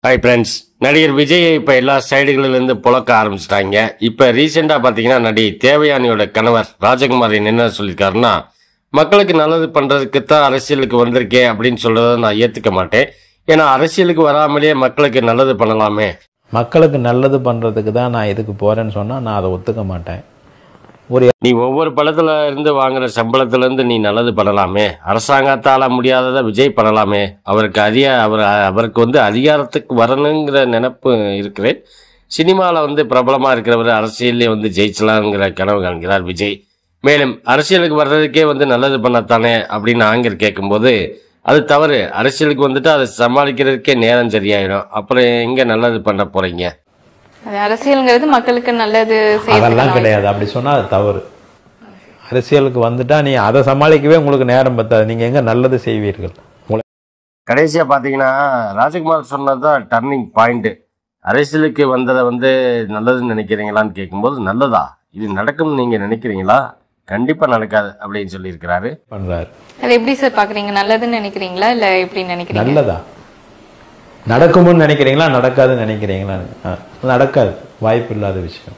Hi friends. நடிகர் விஜயை இப்போ எல்லா சைடுகளிலிருந்து புழக்க ஆரம்பிச்சிட்டாங்க. இப்போ ரீசெண்டாக பார்த்தீங்கன்னா நடிகை தேவயானியோட கணவர் ராஜகுமாரின் என்ன சொல்லியிருக்காருன்னா, மக்களுக்கு நல்லது பண்ணுறதுக்கு தான் அரசியலுக்கு வந்திருக்கேன் அப்படின்னு சொல்கிறத நான் ஏற்றுக்க மாட்டேன். ஏன்னா அரசியலுக்கு வராமலேயே மக்களுக்கு நல்லது பண்ணலாமே. மக்களுக்கு நல்லது பண்ணுறதுக்கு தான் நான் இதுக்கு போகிறேன்னு சொன்னால் நான் அதை ஒத்துக்க மாட்டேன். நீ ஒவ்வொரு படத்துல இருந்து வாங்குற சம்பளத்துல இருந்து நீ நல்லது பண்ணலாமே. அரசாங்கத்தால முடியாததை விஜய் பண்ணலாமே. அவருக்கு அதிகாரத்துக்கு வரணுங்கிற நினைப்பு இருக்குது. சினிமாவில் பிரபலமா இருக்கிறவர் அரசியலே ஜெயிச்சலாங்கிற கனவு காண்கிறார் விஜய். மேலும் அரசியலுக்கு வர்றதுக்கே நல்லது பண்ணத்தானே அப்படின்னு ஆங்கர் கேட்கும்போது, அது தவறு. அரசியலுக்கு வந்துட்டு அதை சமாளிக்கிறதுக்கே நேரம் சரியாயிடும். அப்புறம் எங்க நல்லது பண்ண போறீங்க? அரசியல்ங்கிறது மக்களுக்கு நல்லது அதெல்லாம் கிடையாது. அப்படி சொன்னா அது தவறு. அரசியலுக்கு வந்துட்டா நீ அதை சமாளிக்கவே உங்களுக்கு நேரம் பத்தாது. நீங்க எங்க நல்லது செய்வீர்கள்? கடைசியா பாத்தீங்கன்னா ராஜகுமார் சொன்னதுதான் டர்னிங் பாயிண்ட். அரசியலுக்கு வந்ததை நல்லதுன்னு நினைக்கிறீங்களான்னு கேட்கும்போது, நல்லதா இது நடக்கும்னு நீங்க நினைக்கிறீங்களா? கண்டிப்பா நடக்காது அப்படின்னு சொல்லி இருக்கிறாரு. பண்றாரு. அது எப்படி சார் பாக்குறீங்க? நல்லதுன்னு நினைக்கிறீங்களா இல்ல எப்படி நினைக்கிறீங்க? நல்லதா நடக்கும்னு நினைக்கிறீங்களா நடக்காதுன்னு நினைக்கிறீங்களா? நடக்காது. வாய்ப்பு இல்லாத விஷயம்.